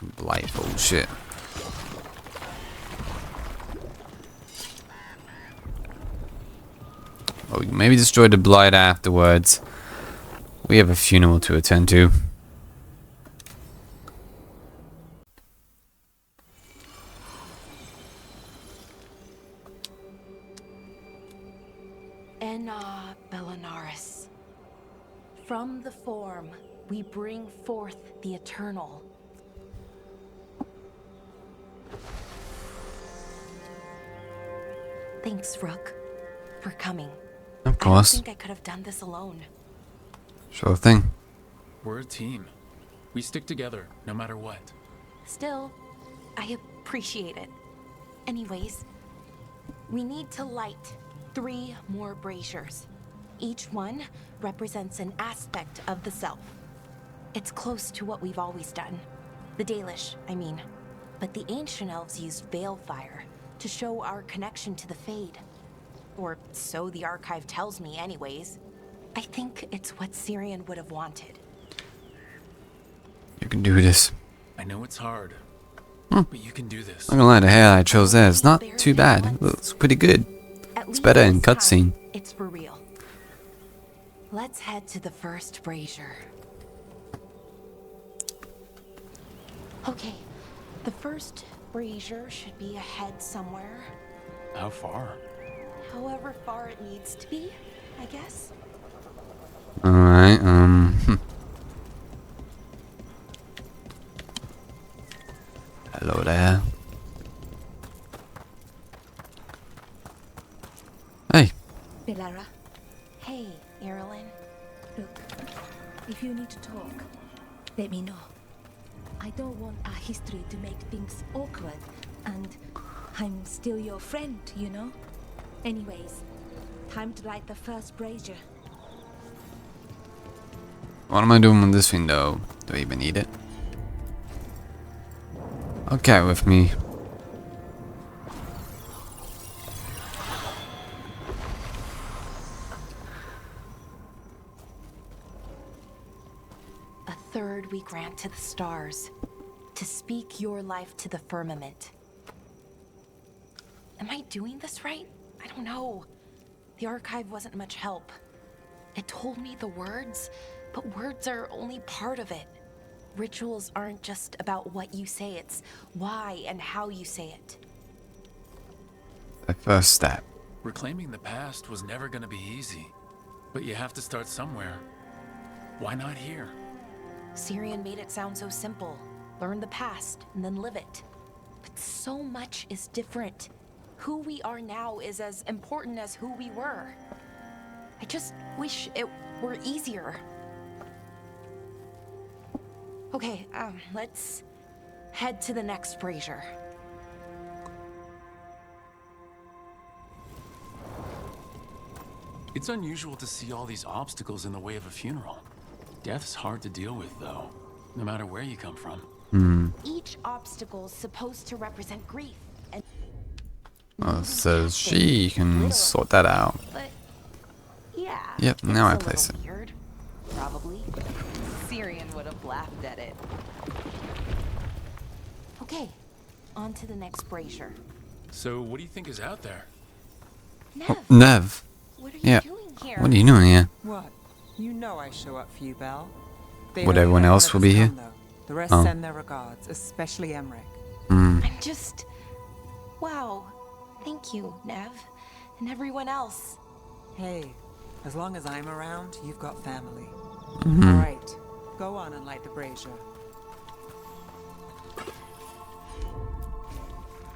Fucking blight bullshit. Oh, we can maybe destroy the blight afterwards. We have a funeral to attend to. Enna Bellinaris. From the form, we bring forth the eternal. Thanks, Rook, for coming. Of course. I don't think I could have done this alone. Sure thing. We're a team. We stick together, no matter what. Still, I appreciate it. Anyways, we need to light 3 more braziers. Each one represents an aspect of the self. It's close to what we've always done. The Dalish, I mean. But the ancient elves used veil fire to show our connection to the Fade. Or so the archive tells me anyways. I think it's what Syrian would have wanted. You can do this. I know it's hard, but you can do this. I'm not gonna lie, the hair I chose there is not too bad. It looks pretty good. It's better in cutscene. It's for real. Let's head to the first brazier. Okay, the first brazier should be ahead somewhere. How far? However far it needs to be, I guess. Alright, Hello there. Hey. Belara, Hey, Erilyn. look, if you need to talk, let me know. I don't want our history to make things awkward, and I'm still your friend, you know? Anyways, time to light the first brazier. What am I doing with this thing though? Do I even need it? Okay, with me. A third we grant to the stars, to speak your life to the firmament. Am I doing this right? I don't know. The archive wasn't much help. It told me the words, but words are only part of it. Rituals aren't just about what you say, it's why and how you say it. The first step. Reclaiming the past was never gonna be easy, but you have to start somewhere. Why not here? Syrian made it sound so simple. Learn the past and then live it. But so much is different. Who we are now is as important as who we were. I just wish it were easier. Okay, let's head to the next brazier. It's unusual to see all these obstacles in the way of a funeral. Death's hard to deal with, though, no matter where you come from. Each obstacle's supposed to represent grief. And Well, so she can sort that out. but yeah. Yep, now I it's a place little it. Weird, probably. Syrian would have laughed at it. Okay, on to the next brazier. So, what do you think is out there? Nev, Nev. what are you Yeah. doing here? What are you doing here? What? You know I show up for you, Belle. They Would only everyone let else one of will be us here? come, though. The rest Oh. send their regards, especially Emmerich. Hmm. I'm just... Wow. Thank you, Nev. And everyone else. Hey, as long as I'm around, you've got family. Mm-hmm. All right, go on and light the brazier.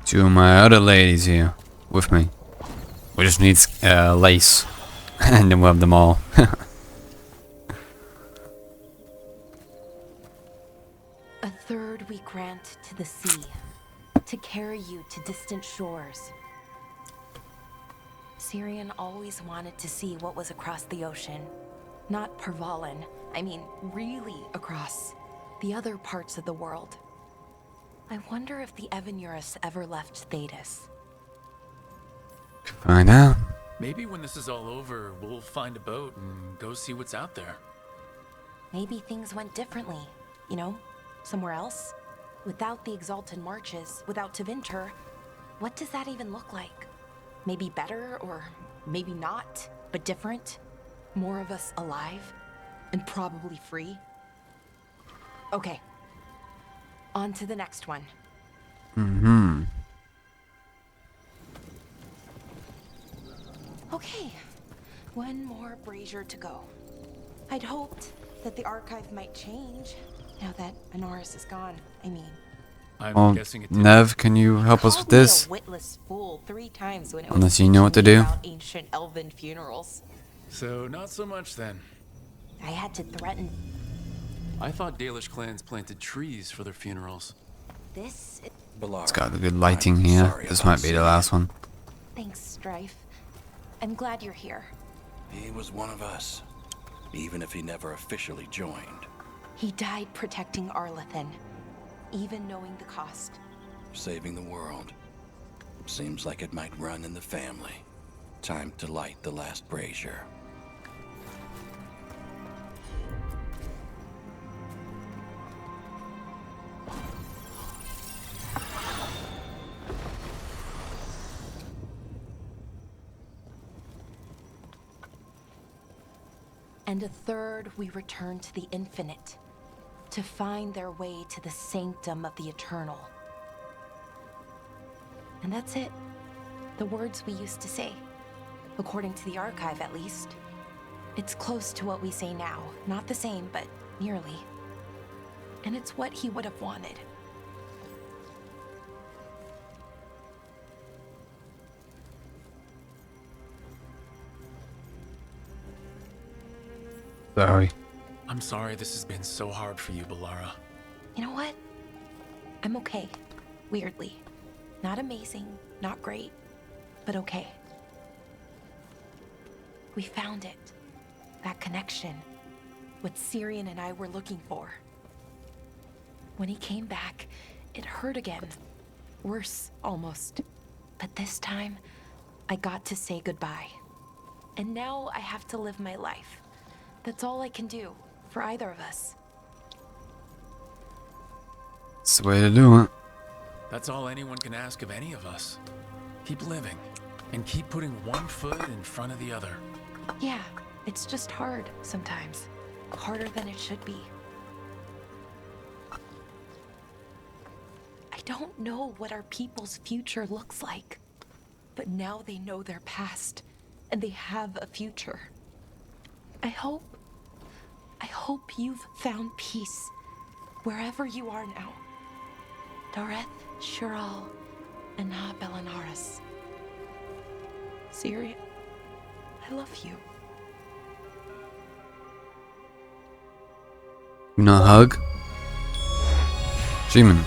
Two of my other ladies here with me. We just need lace, and then we'll have them all. A third we grant to the sea, to carry you to distant shores. Syrian always wanted to see what was across the ocean. Not Pervalin, I mean really across. The other parts of the world. I wonder if the Evanurus ever left Thetis. Find out. Maybe when this is all over, we'll find a boat and go see what's out there. Maybe things went differently, you know? Somewhere else? Without the Exalted Marches, without Tevinter, what does that even look like? Maybe better, or maybe not, but different? More of us alive, and probably free? Okay. On to the next one. Okay. One more brazier to go. I'd hoped that the archive might change now that Anaris is gone. I mean, I'm guessing it did. Nev, can you help us with called me this? a witless fool 3 times when it was Unless you know what to teaching me do. about ancient elven funerals. So, not so much then. I had to threaten. I thought Dalish clans planted trees for their funerals. This. It's got the good lighting here. This might be the last one. Thanks, Strife. I'm glad you're here. He was one of us, even if he never officially joined. He died protecting Arlathan, even knowing the cost. Saving the world. Seems like it might run in the family. Time to light the last brazier. And a third we return to the infinite, to find their way to the sanctum of the eternal. And that's it. The words we used to say. According to the archive, at least. It's close to what we say now. Not the same, but nearly. And it's what he would have wanted. Sorry. I'm sorry this has been so hard for you, Balara. You know what? I'm okay. Weirdly. Not amazing, not great, but okay. We found it. That connection. What Syrian and I were looking for. When he came back, it hurt again. Worse, almost. But this time, I got to say goodbye. And now I have to live my life. That's all I can do, for either of us. It's the way to do it. That's all anyone can ask of any of us. Keep living, and keep putting one foot in front of the other. Yeah, it's just hard sometimes. Harder than it should be. I don't know what our people's future looks like. But now they know their past, and they have a future. I hope you've found peace wherever you are now. Dareth, Shiral, and Ha Belanaris. Syria, I love you. You know, hug. Jimin.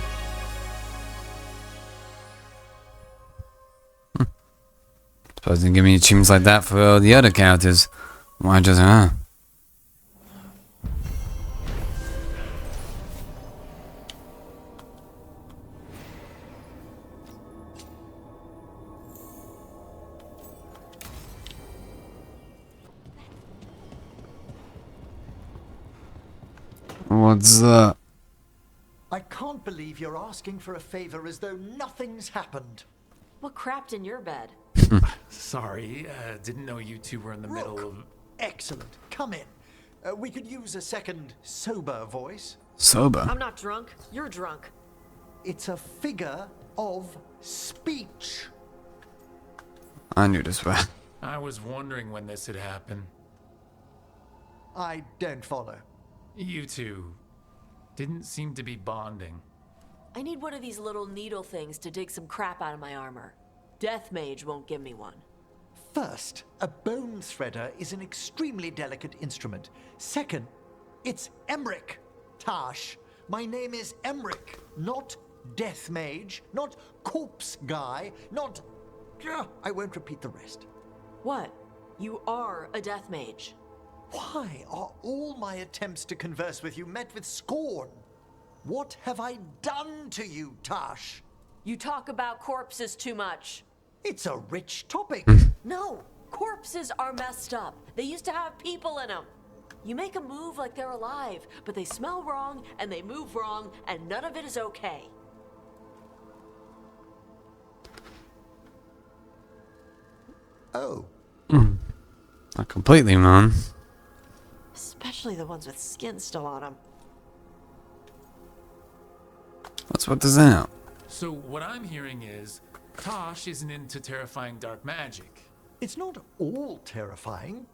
Suppose they give me achievements like that for the other characters. Why just her? What's that? I can't believe you're asking for a favor as though nothing's happened. What crapped in your bed? Sorry, didn't know you two were in the middle Rook, of... excellent. Come in. We could use a second sober voice. Sober. I'm not drunk. You're drunk. It's a figure of speech. I knew this one. I was wondering when this had happened. I don't follow. You two didn't seem to be bonding. I need one of these little needle things to dig some crap out of my armor. Death Mage won't give me one. First, a bone threader is an extremely delicate instrument. Second, it's Emric. Tash, my name is Emric, not Death Mage, not Corpse Guy, not... I won't repeat the rest. What? You are a Death Mage. Why are all my attempts to converse with you met with scorn? What have I done to you, Tash? You talk about corpses too much. It's a rich topic. No, corpses are messed up. They used to have people in them. You make them move like they're alive, but they smell wrong and they move wrong and none of it is okay. Oh, Not completely, man. Especially the ones with skin still on them. What's with this out? So what I'm hearing is, Tosh isn't into terrifying dark magic. it's not all terrifying.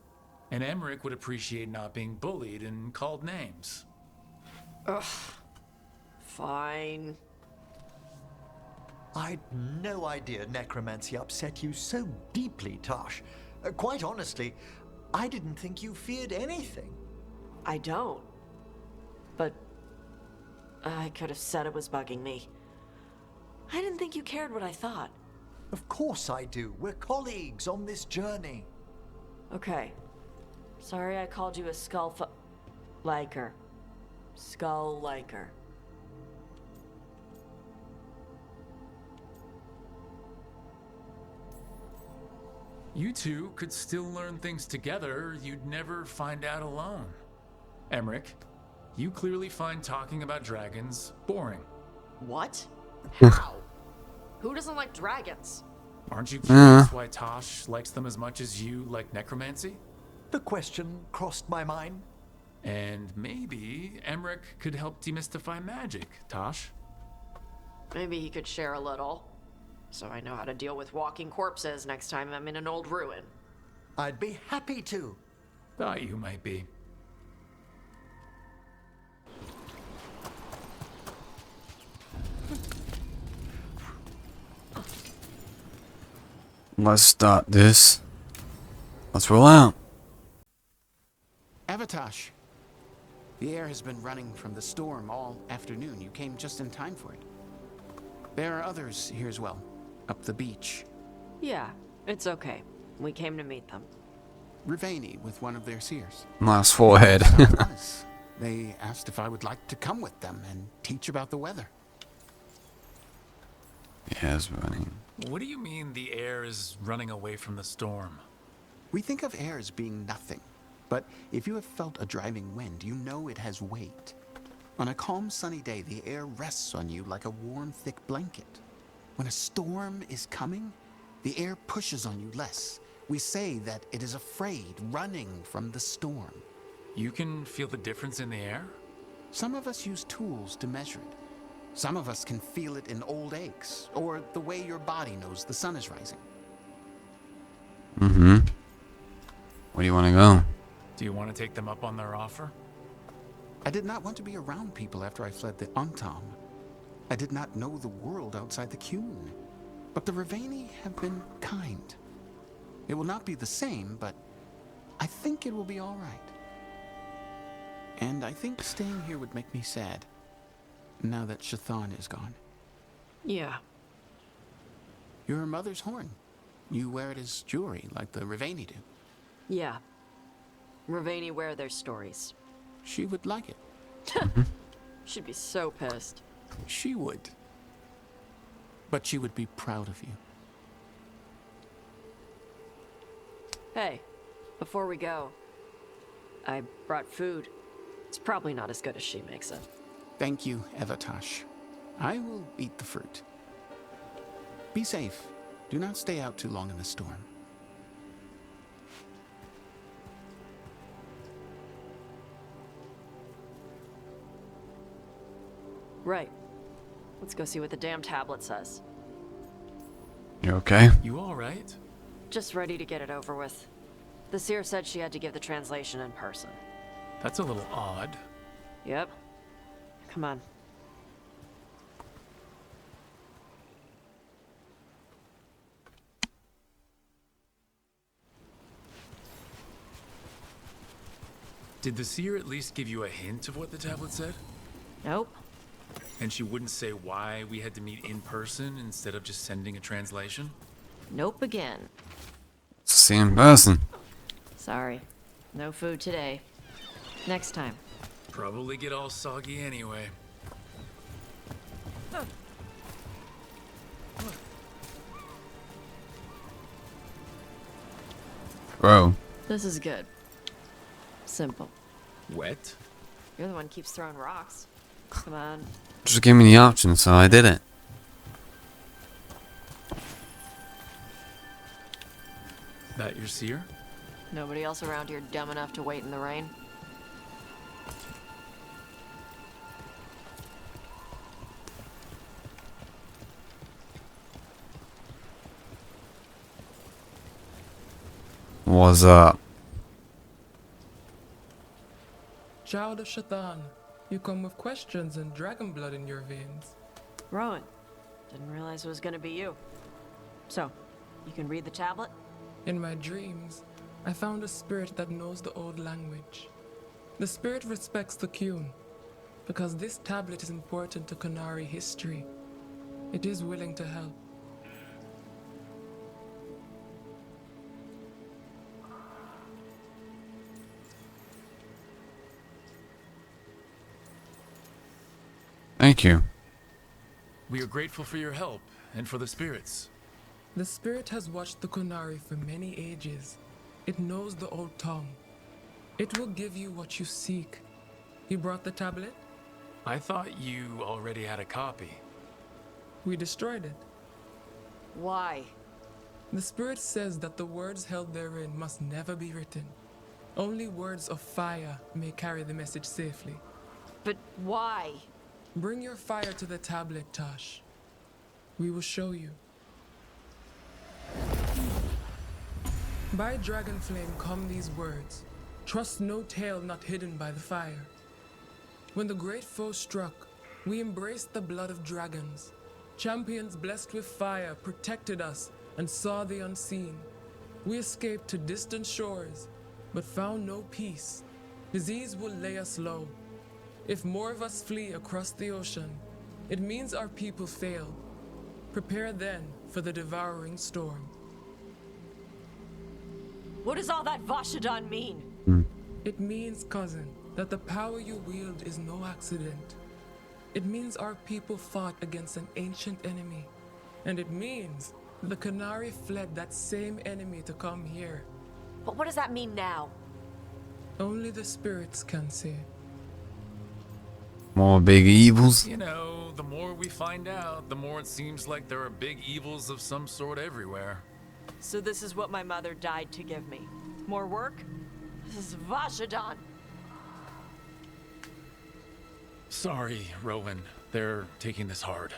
And Emmerich would appreciate not being bullied and called names. Fine. I'd no idea necromancy upset you so deeply, Tosh. Quite honestly, I didn't think you feared anything. I don't. But I could have said it was bugging me. I didn't think you cared what I thought. Of course I do. We're colleagues on this journey. Okay. Sorry I called you a liker. Skull liker. You two could still learn things together you'd never find out alone. Emmerich, you clearly find talking about dragons boring. What? How? Who doesn't like dragons? Aren't you curious why Tosh likes them as much as you like necromancy? The question crossed my mind. And maybe Emmerich could help demystify magic, Tosh. Maybe he could share a little. So I know how to deal with walking corpses next time I'm in an old ruin. I'd be happy to. Thought you might be. Let's start this. Let's roll out. Avatosh, the air has been running from the storm all afternoon. You came just in time for it. There are others here as well, up the beach. Yeah, it's okay. We came to meet them. Rivani with one of their seers. Nice forehead. They asked if I would like to come with them and teach about the weather. Yes, running. What do you mean the air is running away from the storm? We think of air as being nothing, but if you have felt a driving wind, you know it has weight. On a calm, sunny day, the air rests on you like a warm, thick blanket. When a storm is coming, the air pushes on you less. We say that it is afraid, running from the storm. You can feel the difference in the air? Some of us use tools to measure it. Some of us can feel it in old aches, or the way your body knows the sun is rising. Mm-hmm. Where do you want to go? Do you want to take them up on their offer? I did not want to be around people after I fled the Antam. I did not know the world outside the Qun. But the Rivani have been kind. It will not be the same, but I think it will be all right. And I think staying here would make me sad, now that Shathan is gone. Yeah. Your mother's horn. You wear it as jewelry, like the Rivani do. Yeah. Rivani wear their stories. She would like it. She'd be so pissed. She would. But she would be proud of you. Hey, before we go, I brought food. It's probably not as good as she makes it. Thank you, Avatosh. I will eat the fruit. Be safe. Do not stay out too long in the storm. Right. Let's go see what the damn tablet says. You okay? You all right? Just ready to get it over with. The seer said she had to give the translation in person. That's a little odd. Yep. Come on. Did the seer at least give you a hint of what the tablet said? Nope. And she wouldn't say why we had to meet in person instead of just sending a translation? Nope again. See in person. Sorry. No food today. Next time. Probably get all soggy anyway. Bro. This is good. Simple. Wet? You're the one who keeps throwing rocks. Come on. Just give me the option, so I did it. That your seer? Nobody else around here dumb enough to wait in the rain? What's up? Child of Shaitan, you come with questions and dragon blood in your veins. Rowan, didn't realize it was gonna be you. So, you can read the tablet? In my dreams, I found a spirit that knows the old language. The spirit respects the Qun, because this tablet is important to Qunari history. It is willing to help. Thank you. We are grateful for your help and for the spirits. The spirit has watched the Qunari for many ages. It knows the old tongue. It will give you what you seek. You brought the tablet? I thought you already had a copy. We destroyed it. Why? The spirit says that the words held therein must never be written. Only words of fire may carry the message safely. But why? Bring your fire to the tablet, Tosh. We will show you. By dragon flame come these words. Trust no tale not hidden by the fire. When the great foe struck, we embraced the blood of dragons. Champions blessed with fire protected us and saw the unseen. We escaped to distant shores, but found no peace. Disease will lay us low. If more of us flee across the ocean, it means our people failed. Prepare then for the devouring storm. What does all that Vashadan mean? It means, cousin, that the power you wield is no accident. It means our people fought against an ancient enemy. And it means the Qunari fled that same enemy to come here. But what does that mean now? Only the spirits can say. More big evils. You know, the more we find out, the more it seems like there are big evils of some sort everywhere. So this is what my mother died to give me. More work? This is Vashadan. Sorry, Rowan. They're taking this hard.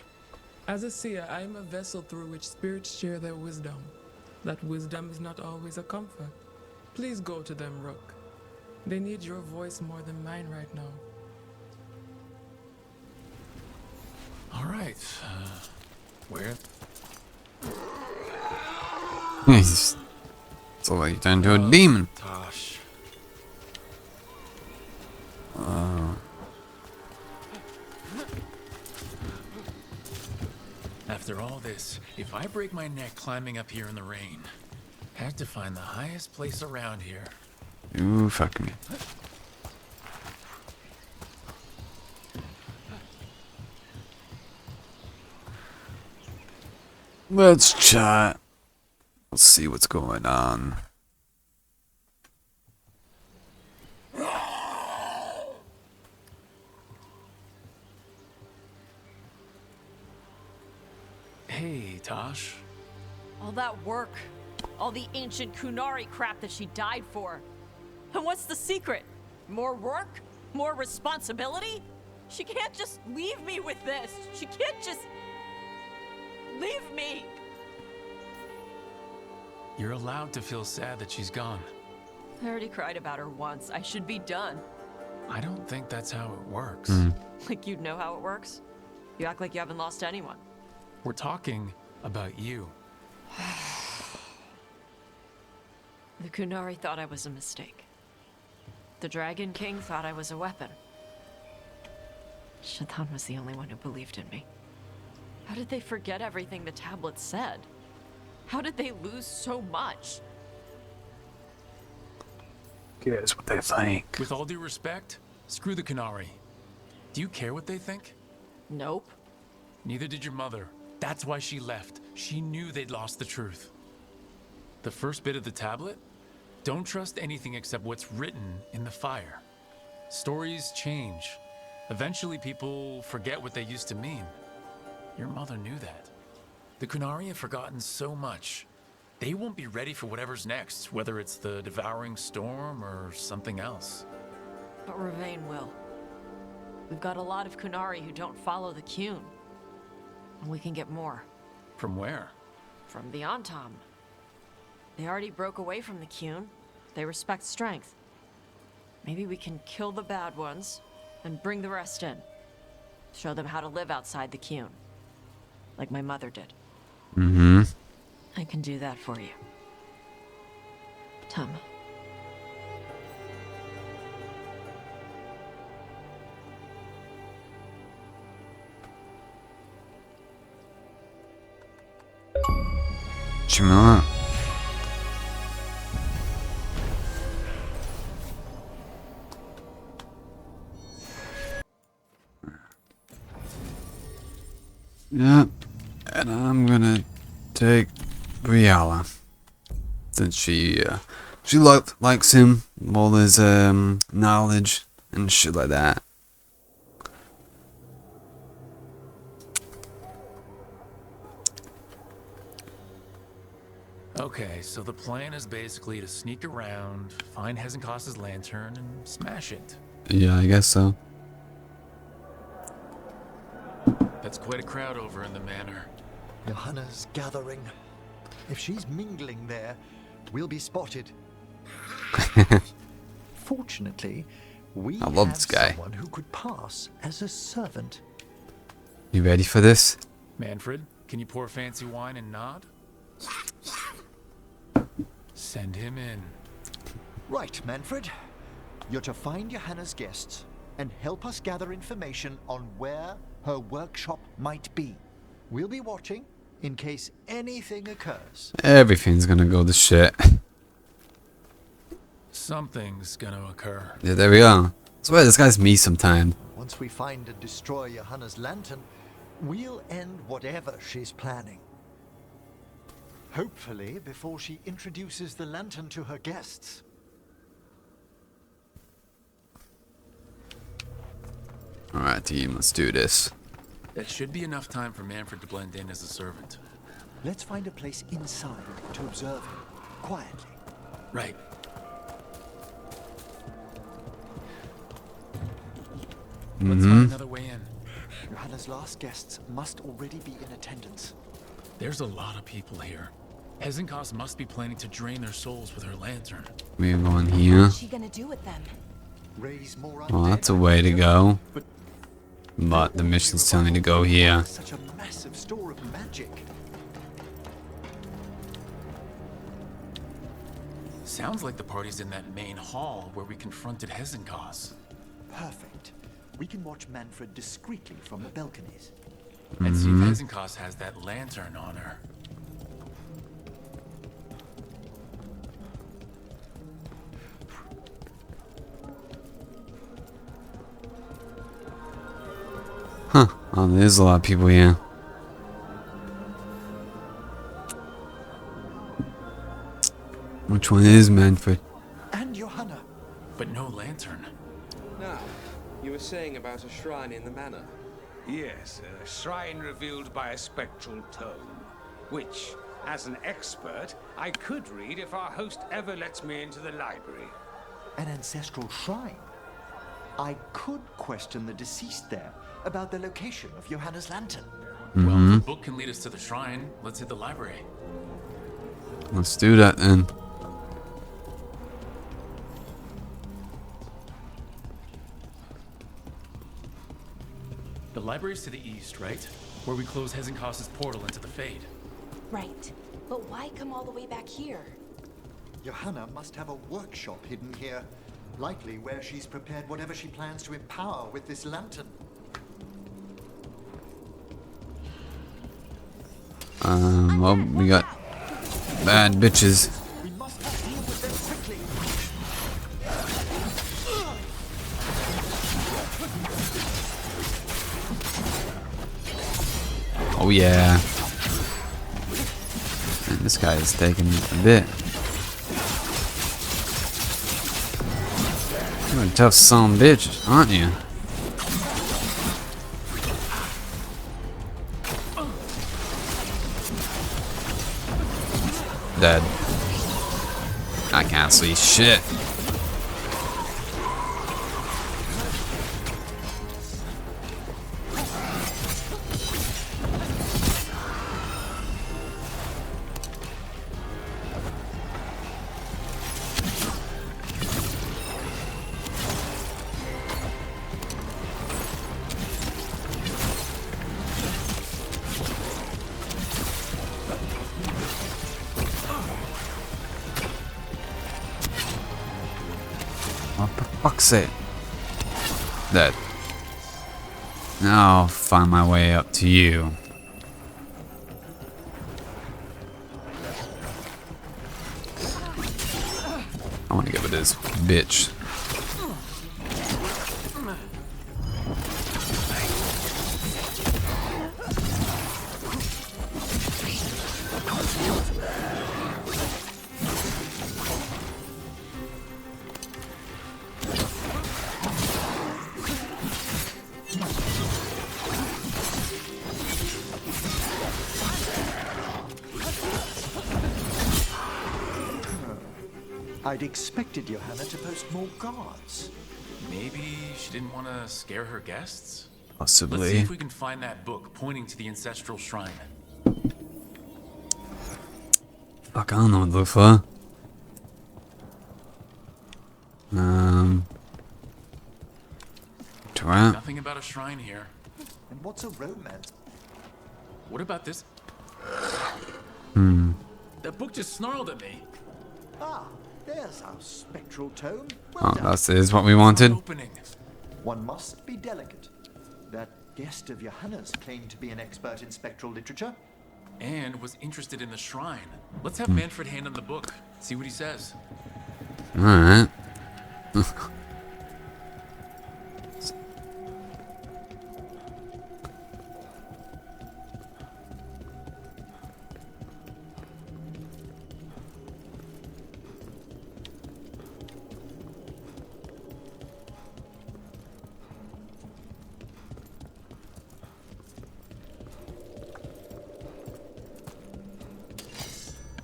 As a seer, I am a vessel through which spirits share their wisdom. That wisdom is not always a comfort. Please go to them, Rook. They need your voice more than mine right now. All right. Where? He's so like turned into a demon. Tosh. After all this, if I break my neck climbing up here in the rain, have to find the highest place around here. Ooh, fuck me. Let's chat. Let's see what's going on. Hey, Tosh. All that work. All the ancient Qunari crap that she died for. And what's the secret? More work? More responsibility? She can't just leave me with this. She can't just... leave me. You're allowed to feel sad that she's gone. I already cried about her once. I should be done. I don't think that's how it works. Like you'd know how it works? You act like you haven't lost anyone. We're talking about you. The Qunari thought I was a mistake. The Dragon King thought I was a weapon. Shaitan was the only one who believed in me. How did they forget everything the tablet said? How did they lose so much? Here's what they think. With all due respect, screw the Qunari. Do you care what they think? Nope. Neither did your mother. That's why she left. She knew they'd lost the truth. The first bit of the tablet? Don't trust anything except what's written in the fire. Stories change. Eventually people forget what they used to mean. Your mother knew that. The Qunari have forgotten so much. They won't be ready for whatever's next, whether it's the devouring storm or something else. But Ravain will. We've got a lot of Kunari who don't follow the Qun. And we can get more. From where? From the Antam. They already broke away from the Qun. They respect strength. Maybe we can kill the bad ones and bring the rest in. Show them how to live outside the Qun. Like my mother did. Mm-hmm. I can do that for you. Tama. Чему? Yeah, and I'm gonna take Briala, since she likes him, all his knowledge and shit like that. Okay, so the plan is basically to sneak around, find Hezenkos's lantern, and smash it. Yeah, I guess so. That's quite a crowd over in the manor. Johanna's gathering. If she's mingling there, we'll be spotted. Fortunately, we I love have this guy. someone who could pass as a servant. You ready for this? Manfred, can you pour fancy wine and nod? Send him in. Right, Manfred. You're to find Johanna's guests and help us gather information on where her workshop might be. We'll be watching in case anything occurs. Everything's gonna go to shit. Something's gonna occur. Yeah, there we go. I swear this guy's me sometime. Once we find and destroy Johanna's lantern, we'll end whatever she's planning. Hopefully before she introduces the lantern to her guests. Alright, team, let's do this. That should be enough time for Manfred to blend in as a servant. Let's find a place inside to observe him, quietly. Right. Let's find another way in. Johanna's last guests must already be in attendance. There's a lot of people here. Hezenkos must be planning to drain their souls with her lantern. We're going here. What's she gonna do with them? Raise more Well, that's a way to go. But the mission's telling me to go here. Such a massive store of magic. Sounds like the party's in that main hall where we confronted Hezenkos. Perfect. We can watch Manfred discreetly from the balconies. And see if Hezenkos has that lantern on her. Huh. Oh, there's a lot of people here. Which one is Manfred? And Johanna. But no lantern. Now, you were saying about a shrine in the manor. Yes, a shrine revealed by a spectral tome, which, as an expert, I could read if our host ever lets me into the library. An ancestral shrine. I could question the deceased there about the location of Johanna's lantern. Well, if the book can lead us to the shrine, let's hit the library. Let's do that then. The library's to the east, right? Where we close Hezenkos' portal into the Fade. Right. But why come all the way back here? Johanna must have a workshop hidden here. Likely where she's prepared whatever she plans to empower with this lantern. Well, we got bad bitches. We must deal with them quickly. Oh yeah. And this guy is taking a bit. You're a tough son of a bitch, aren't you? Dead. I can't see shit. Oh, for fuck's sake. Dead. Now I'll find my way up to you. I want to get with this bitch. I'd expected Johanna to post more guards. Maybe she didn't want to scare her guests? Possibly. Let's see if we can find that book pointing to the ancestral shrine. Fuck, I don't know what to look for. Trap. Nothing about a shrine here. And what's a romance? What about this? That book just snarled at me. Ah, there's our spectral tome. Oh, that is what we wanted. Opening. One must be delicate. That guest of Johanna's claimed to be an expert in spectral literature. And was interested in the shrine. Let's have Manfred hand him the book. See what he says. Alright.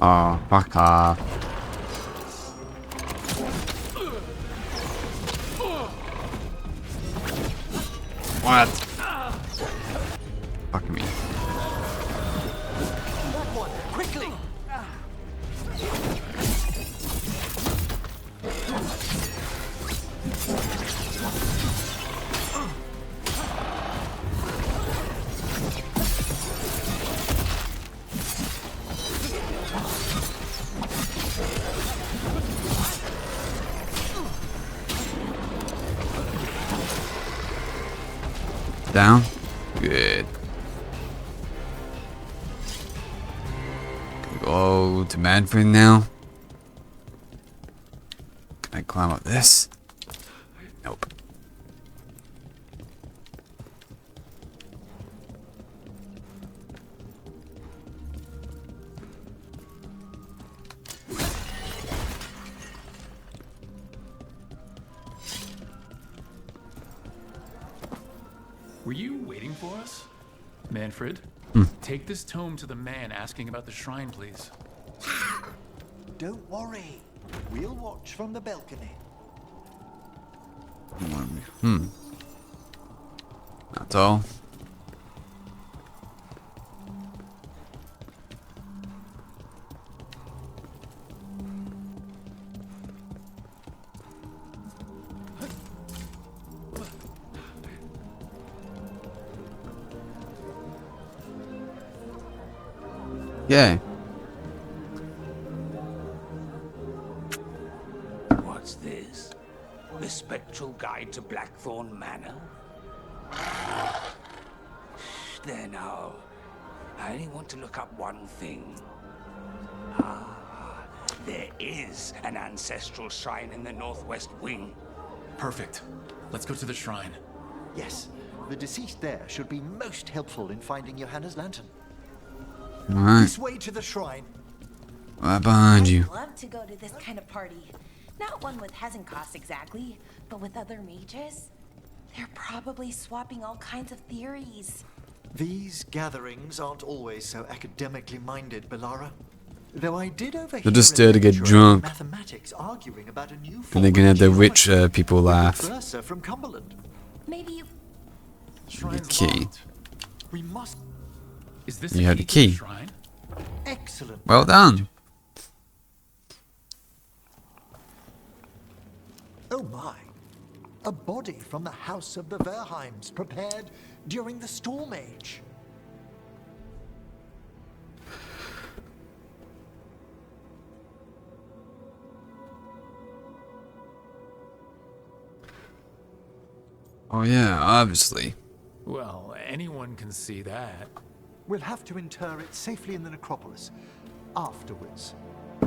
Oh, fuck off. What? Fuck me. That one, quickly! Down? Good. Go to Manfred now. Can I climb up this? Nope. Were you waiting for us? Manfred, take this tome to the man asking about the shrine, please. Don't worry. We'll watch from the balcony. That's all. Yeah. What's this? The Spectral Guide to Blackthorn Manor? There now. I only want to look up one thing. Ah, there is an ancestral shrine in the northwest wing. Perfect. Let's go to the shrine. Yes, the deceased there should be most helpful in finding Johanna's lantern. Alright. This way to the shrine. Right behind you. I'd love to go to this kind of party. Not one with Hezenkos exactly, but with other mages. They're probably swapping all kinds of theories. These gatherings aren't always so academically minded, Belara. Though I did overhear They're just a there to get lecturer in drunk. mathematics arguing about a new And they can have the rich people laugh. Professor from Cumberland. Maybe you... Shrine's key. locked. We must. Is this You have the to key. shrine? Excellent. Well done. Oh my. A body from the House of the Verheims, prepared during the Storm Age. Oh yeah, obviously. Well, anyone can see that. We'll have to inter it safely in the necropolis. Afterwards.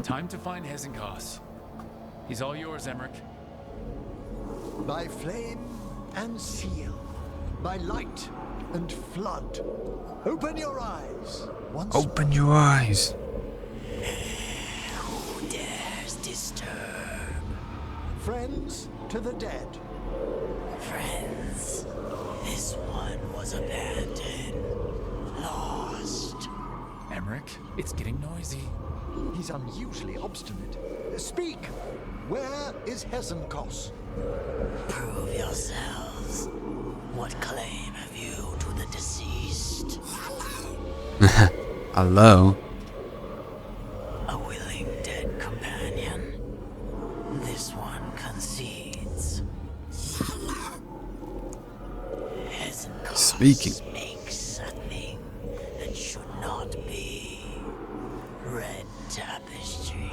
Time to find Hezenkos. He's all yours, Emmerich. By flame and seal. By light and flood. Open your eyes. Once Open your eyes. Who dares disturb? Friends to the dead. Friends, this one was abandoned. Lost. Emmerich, it's getting noisy. He's unusually obstinate. Speak! Where is Hezenkos? Prove yourselves. What claim have you to the deceased? Hello. A willing dead companion. This one concedes. Hezenkos Speaking. makes a thing that should not be. Red tapestry.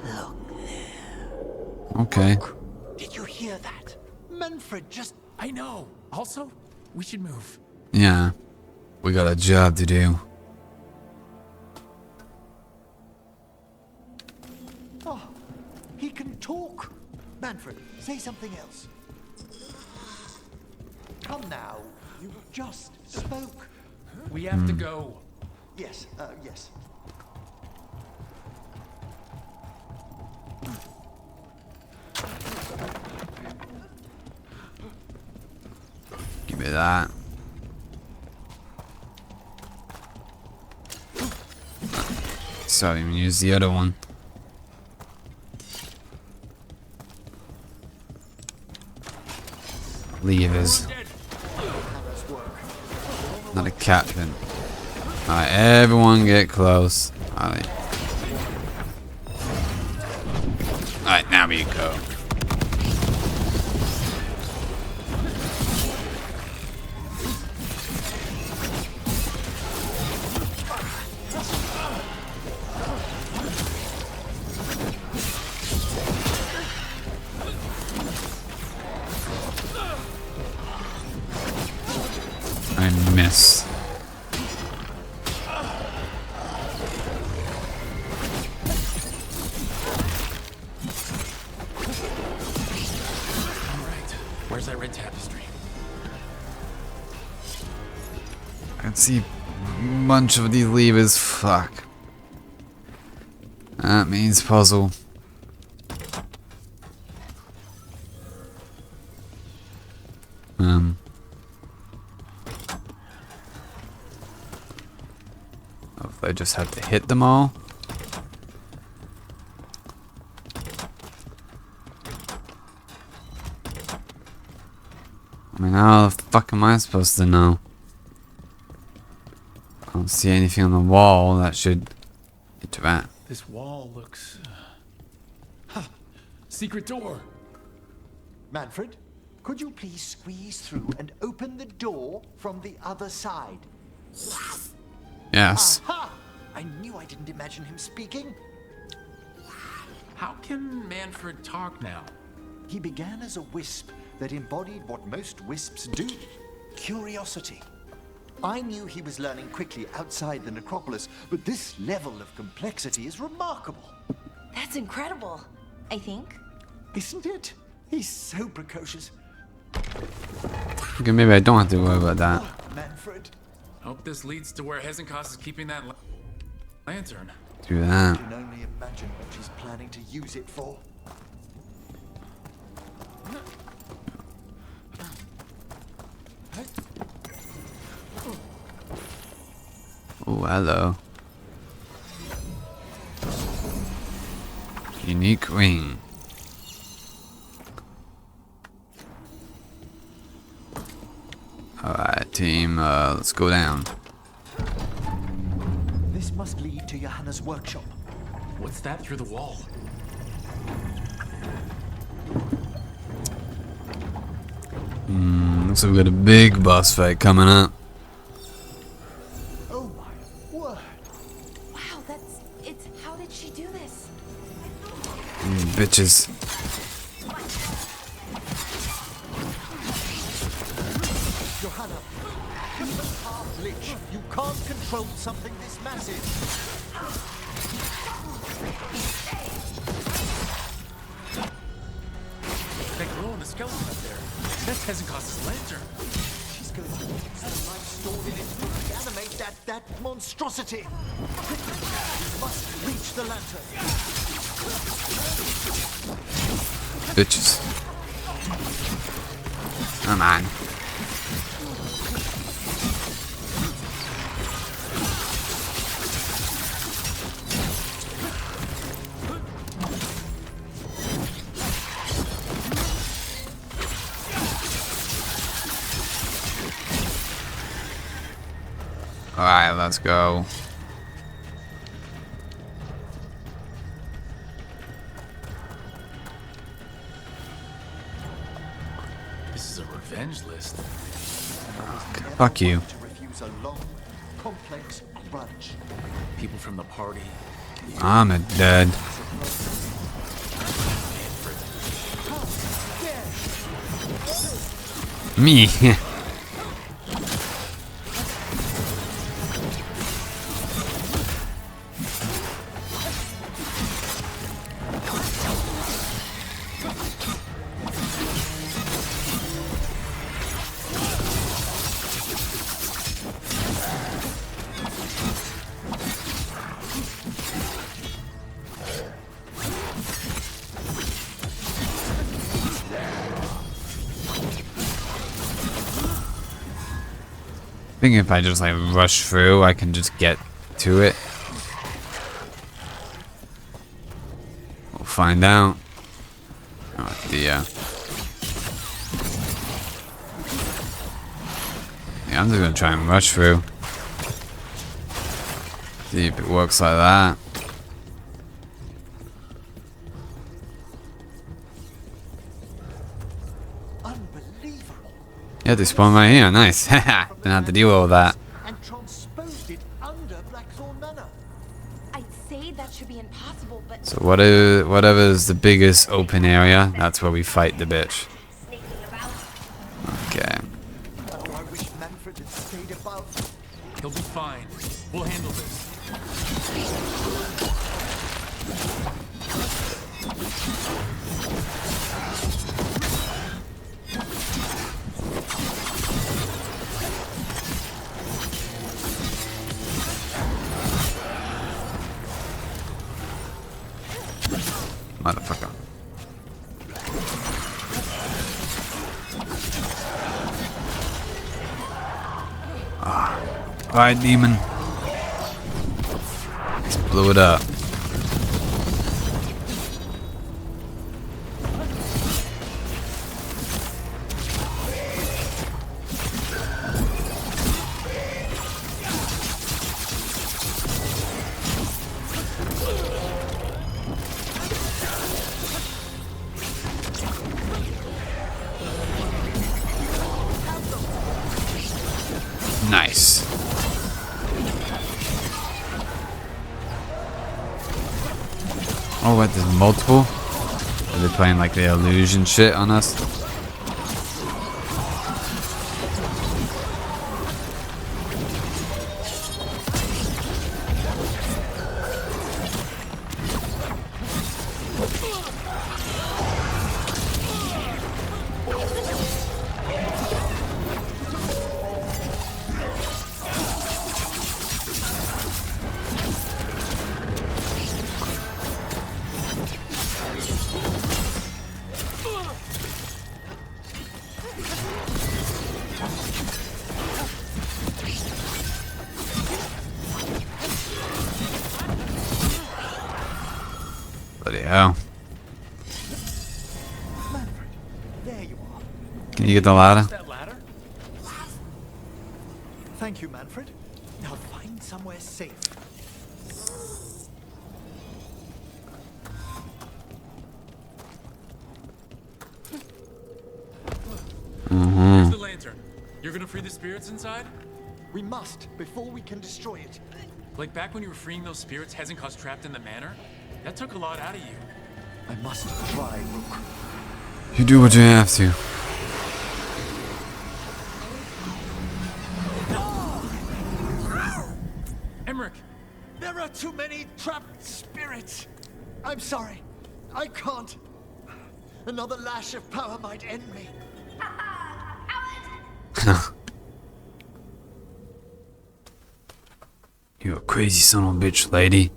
Look there. Okay. Did you hear that? Manfred just... I know. Also, we should move. Yeah. We got a job to do. Oh, he can talk. Manfred, say something else. Come now. You just spoke. We have to go. Yes, yes. Give me that. Sorry, I'm gonna use the other one. Levers. Not a captain. Alright, everyone get close. Alright. Alright, now we go. I miss. Alright. Where's that red tapestry? I can see a bunch of these levers. Fuck. That means puzzle. If I just have to hit them all. I mean, how the fuck am I supposed to know? I don't see anything on the wall that should interact. This wall looks... Secret door! Manfred, could you please squeeze through and open the door from the other side? Yes. Aha! I knew I didn't imagine him speaking. How can Manfred talk now? He began as a wisp that embodied what most wisps do. Curiosity. I knew he was learning quickly outside the necropolis, but this level of complexity is remarkable. That's incredible, I think. Isn't it? He's so precocious. Okay, maybe I don't have to worry about that. Manfred. Hope this leads to where Hezenkos is keeping that lantern. Do that. I can only imagine what she's planning to use it for. Oh, hello. Unique ring. Alright, team, let's go down. This must lead to Johanna's workshop. What's that through the wall? Looks like we got a big boss fight coming up. Oh my word! Wow, it's. How did she do this? Bitches. Johanna, even half-lich, you can't control something this massive. That girl in the skeleton up there. That's Hezekiah's lantern. She's going to use the life stored in it to reanimate that monstrosity. We must reach the lantern. Bitches. Come on. Alright, let's go. This is a revenge list. Okay, fuck you. To refuse a long, complex grudge. People from the party. I'm dead. Me. I think if I just like rush through, I can just get to it. We'll find out. Oh dear. Yeah, I'm just gonna try and rush through. See if it works like that. Yeah, they spawn right here. Nice. Haha. Didn't have to deal with all that. And transposed it under Blackthorn Manor. I'd say that should be impossible, but So whatever's the biggest open area, that's where we fight the bitch. Okay. Oh, I wish Manfred had stayed above. He'll be fine. We'll handle this. Motherfucker. Alright, demon. Let's blow it up. Nice. Oh, what? There's multiple? Are they playing like the illusion shit on us? Bloody hell. There you are. Can you get the ladder? That ladder? Thank you, Manfred. Now find somewhere safe. Here's the lantern. You're gonna free the spirits inside? We must, before we can destroy it. Like back when you were freeing those spirits Hezenko's trapped in the manor? That took a lot out of you. I must try, Rook. You do what you have to. Emmerich! There are too many trapped spirits. I'm sorry. I can't. Another lash of power might end me. You a crazy son of a bitch, lady.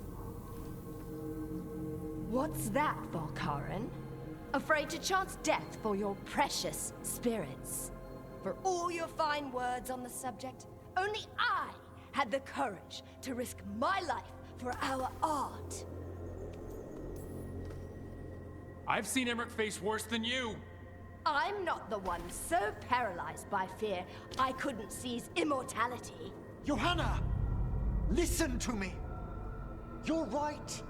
What's that, Valkaran? Afraid to chance death for your precious spirits? For all your fine words on the subject, only I had the courage to risk my life for our art. I've seen Emmerich face worse than you! I'm not the one so paralyzed by fear I couldn't seize immortality. Johanna! Listen to me. You're right.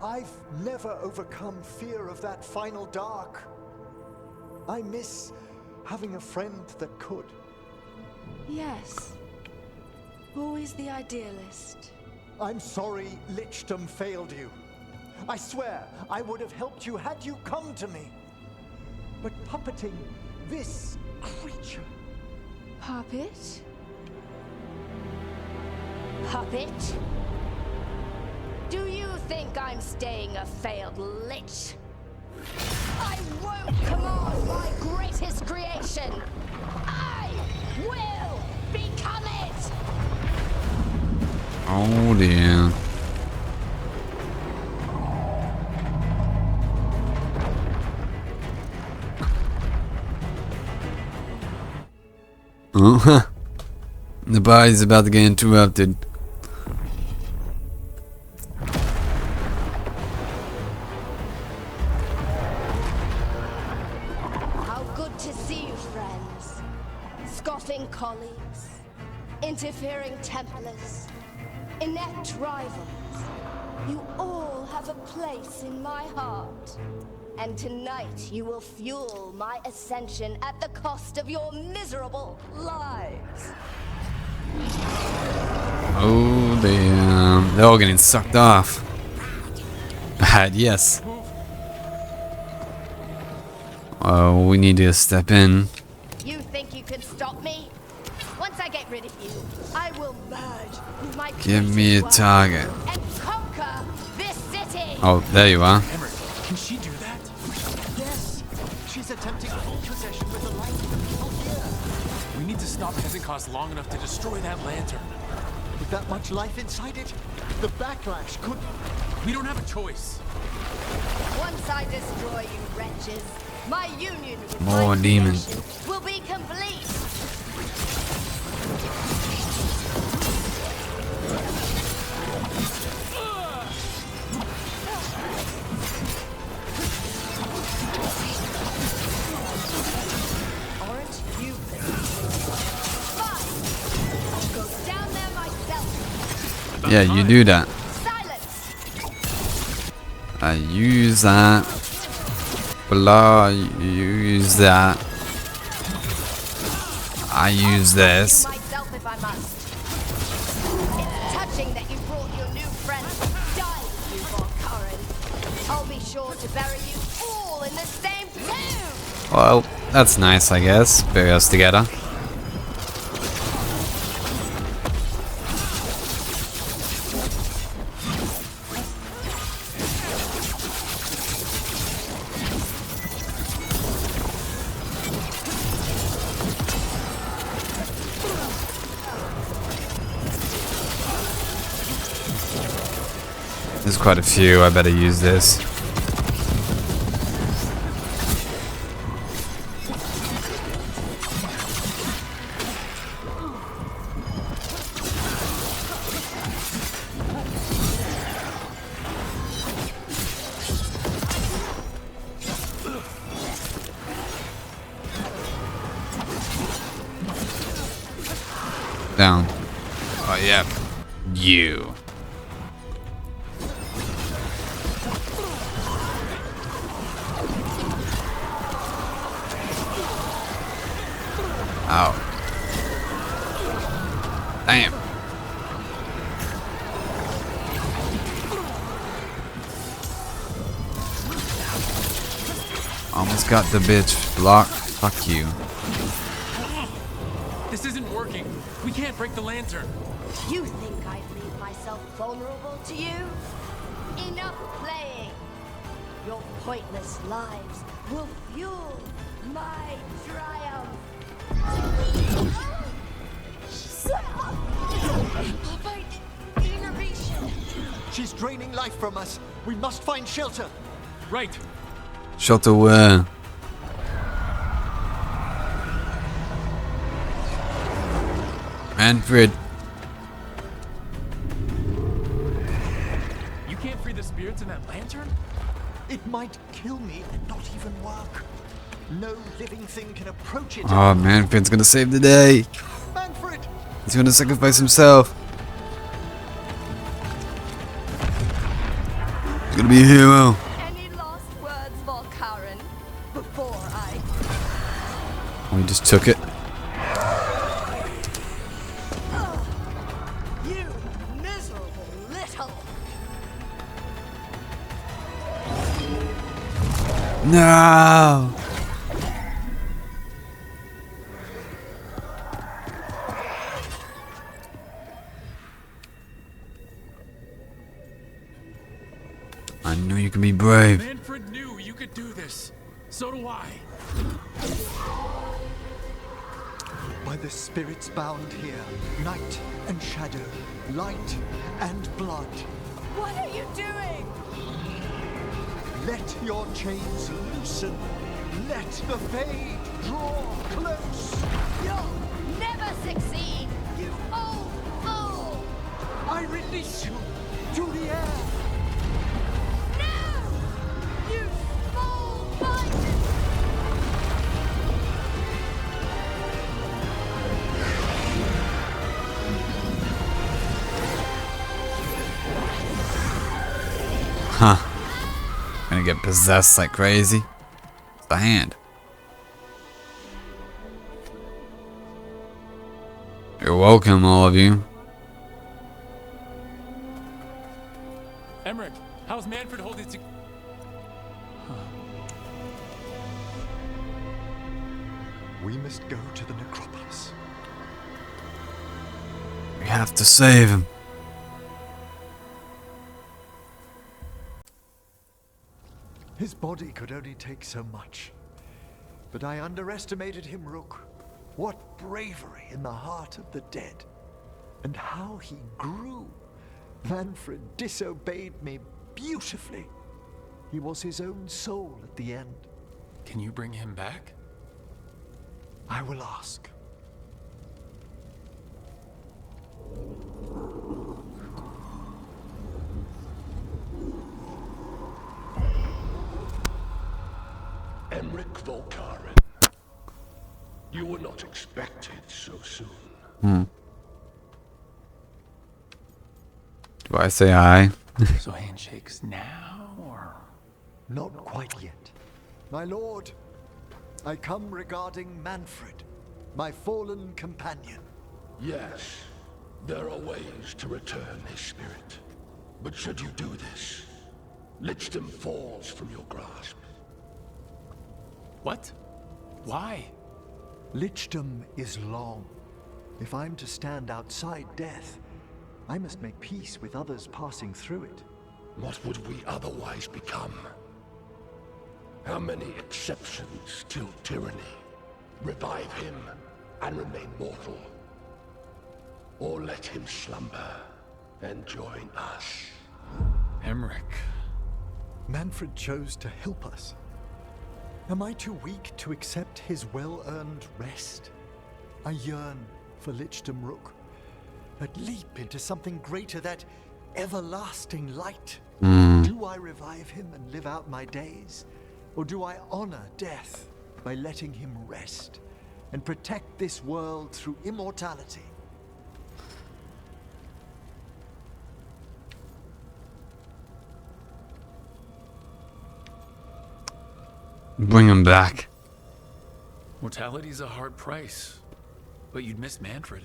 I've never overcome fear of that final dark. I miss having a friend that could. Yes. Always the idealist. I'm sorry Lichdom failed you. I swear I would have helped you had you come to me. But puppeting this creature... Puppet? Puppet? Do you think I'm staying a failed lich? I won't command my greatest creation! I will become it! Oh dear. Oh, the body's about to get interrupted. How good to see you, friends. Scoffing colleagues, interfering Templars, inept rivals. You all have a place in my heart. And tonight you will fuel my ascension at the cost of your miserable lives. Oh damn. They're all getting sucked off. Bad, yes. Oh, we need to step in. You think you can stop me? Once I get rid of you, I will merge with my Give me a world target. and conquer this city. Oh, there you are. Can she do that? Yes! She's attempting full possession with the light of the people here. We need to stop Hezekiah long enough to destroy that lantern. With that much life inside it, the backlash could... We don't have a choice. Once I destroy you wretches, my union with More my demons. creation will be complete. Aren't you fine? I'll go down there myself. Yeah, you do that. Silence. I use that. Blah, use that. I use this. Myself if I must. It's touching that you brought your new friend to die with you, Valkaran. I'll be sure to bury you all in the same tomb. Well, that's nice, I guess. Bury us together. There's quite a few, I better use this. down. Oh, yeah. You. Ow. Damn. Almost got the bitch blocked. Fuck you. This isn't working. We can't break the lantern. You think I'd leave myself vulnerable to you? Enough playing! Your pointless lives will fuel my triumph! She's draining life from us. We must find shelter. Right. Shelter where? Manfred. You can't free the spirits in that lantern? It might kill me and not even work. No living thing can approach it. Oh, Manfred's gonna save the day. Manfred! He's gonna sacrifice himself. He's gonna be a hero. Any last words, Volkaren, before I... Oh, he just took it. You miserable little... No. I knew you could be brave. Manfred knew you could do this. So do I. By the spirits bound here, night and shadow, light and blood. What are you doing? Let your chains loosen. Let the fade draw close. You'll never succeed, you old fool! I release you to the air. No! You small bite! Huh. Gonna get possessed like crazy. It's the hand. You're welcome, all of you. Emmerich, how's Manfred holding to... We must go to the necropolis. We have to save him. His body could only take so much. But I underestimated him, Rook. What bravery in the heart of the dead. And how he grew. Manfred disobeyed me beautifully. He was his own soul at the end. Can you bring him back? I will ask. Emmerich Volkaren. You were not expected so soon. Do I say hi? So handshakes now, or...? Not quite yet. My lord, I come regarding Manfred, my fallen companion. Yes, there are ways to return his spirit. But should you do this, Lichdom falls from your grasp. What? Why? Lichdom is long. If I'm to stand outside death, I must make peace with others passing through it. What would we otherwise become? How many exceptions to tyranny? Revive him and remain mortal. Or let him slumber and join us. Emmerich. Manfred chose to help us. Am I too weak to accept his well-earned rest? I yearn for Lichdom, Rook. That leap into something greater, that everlasting light. Do I revive him and live out my days? Or do I honor death by letting him rest and protect this world through immortality? Bring him back. Mortality's a hard price, but you'd miss Manfred.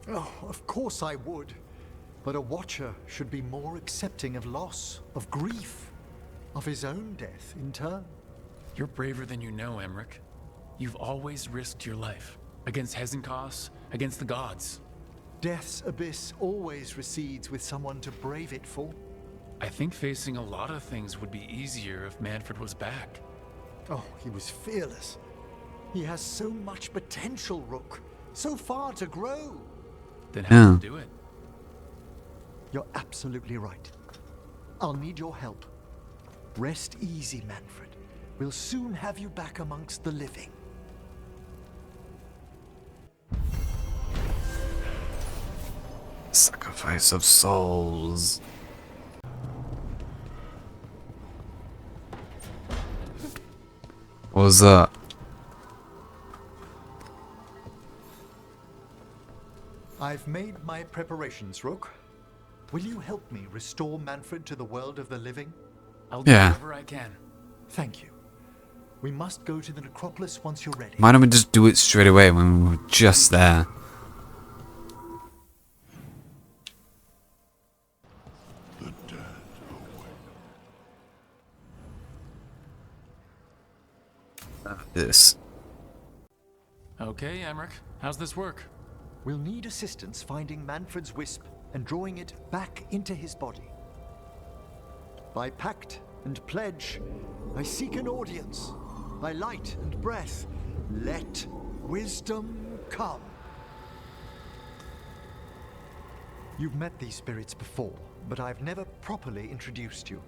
Oh, of course I would. But a Watcher should be more accepting of loss, of grief, of his own death in turn. You're braver than you know, Emmerich. You've always risked your life. Against Hezenkos, against the gods. Death's abyss always recedes with someone to brave it for. I think facing a lot of things would be easier if Manfred was back. Oh, he was fearless. He has so much potential, Rook. So far to grow. Then how to do it? You're absolutely right. I'll need your help. Rest easy, Manfred. We'll soon have you back amongst the living. Sacrifice of souls. What was that? I've made my preparations, Rook. Will you help me restore Manfred to the world of the living? I'll do whatever I can. Thank you. We must go to the necropolis once you're ready. Why don't we just do it straight away when we were just there? This. Okay, Emmerich. How's this work? We'll need assistance finding Manfred's wisp and drawing it back into his body. By pact and pledge, I seek an audience. By light and breath, let wisdom come. You've met these spirits before, but I've never properly introduced you.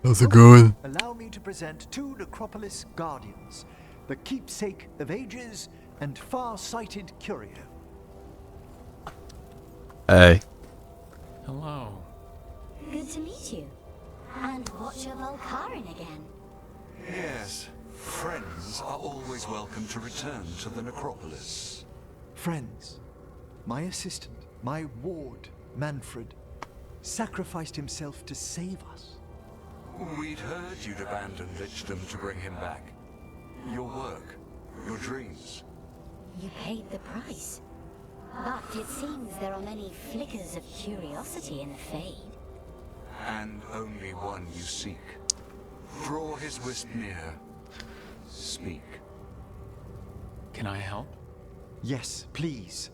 How's it going? Allow me to present two Necropolis Guardians, the keepsake of ages and far-sighted curio. Hey. Hello. Good to meet you. And Watcher Volkaren again. Yes, friends are always welcome to return to the necropolis. Friends, my assistant, my ward, Manfred, sacrificed himself to save us. We'd heard you'd abandoned Lichdom to bring him back. Your work, your dreams. You paid the price. But it seems there are many flickers of curiosity in the Fade. And only one you seek. Draw his wisp near. Speak. Can I help? Yes, please.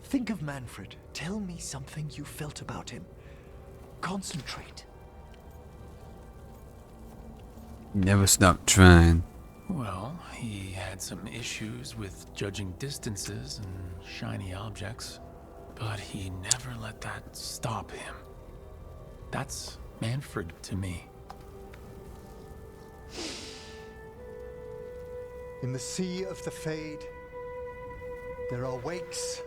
Think of Manfred. Tell me something you felt about him. Concentrate. Never stop trying. Well, he had some issues with judging distances and shiny objects, but he never let that stop him. That's Manfred to me. In the sea of the Fade, there are wakes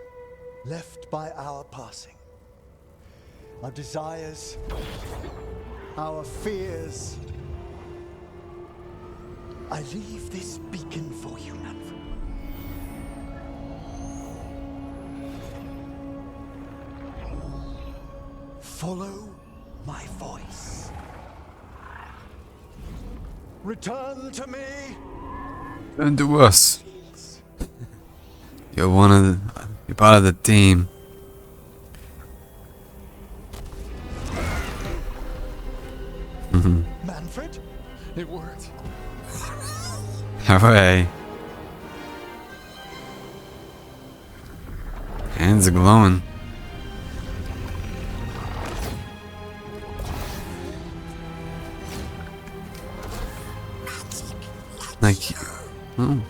left by our passing. Our desires, our fears. I leave this beacon for you, Manfred. Follow my voice. Return to me. Turn to us. You're one of the, you're part of the team. Manfred? It worked. Hooray. Hands are glowing. Like, oh.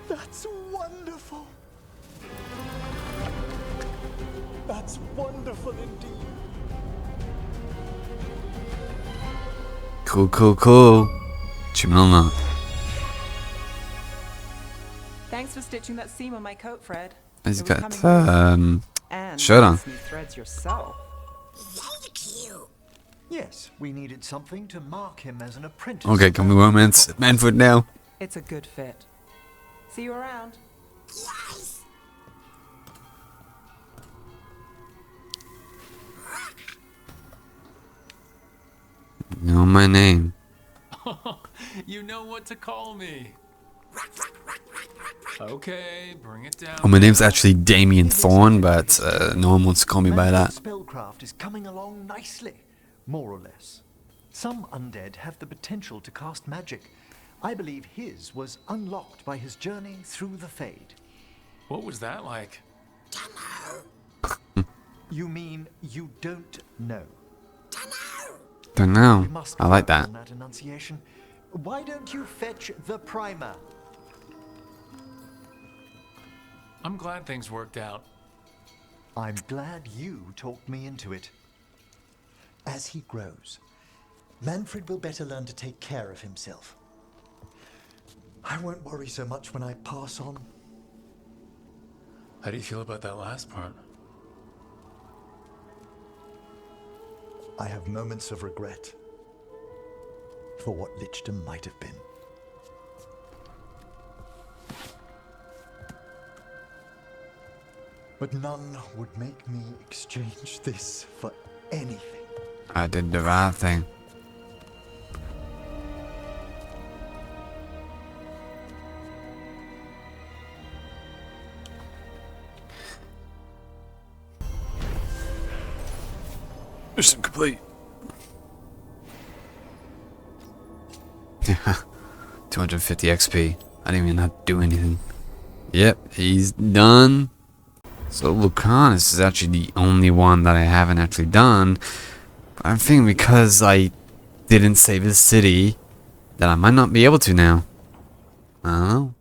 That's wonderful. That's wonderful indeed. Cool, cool, cool. Chimilna. Thanks for stitching that seam on my coat, Fred. He's It was got coming and shirt on. new threads yourself. Yes, we needed something to mark him as an apprentice. Okay, can we romance Manfred now? It's a good fit. See you around. Know my name. You know what to call me. Okay, bring it down. Oh, my name's actually Damien Thorn, but no one wants to call me by that. Spellcraft is coming along nicely, more or less. Some undead have the potential to cast magic. I believe his was unlocked by his journey through the Fade. What was that like? You mean you don't know? Don't know. I like that. On that enunciation. Why don't you fetch the primer? I'm glad things worked out. I'm glad you talked me into it. As he grows, Manfred will better learn to take care of himself. I won't worry so much when I pass on. How do you feel about that last part? I have moments of regret for what Lichdom might have been. But none would make me exchange this for anything. I did the right thing. Mission complete. 250 XP. I didn't even have to do anything. Yep, he's done. So Lucanus is actually the only one that I haven't actually done. But I'm thinking because I didn't save the city that I might not be able to now. I don't know.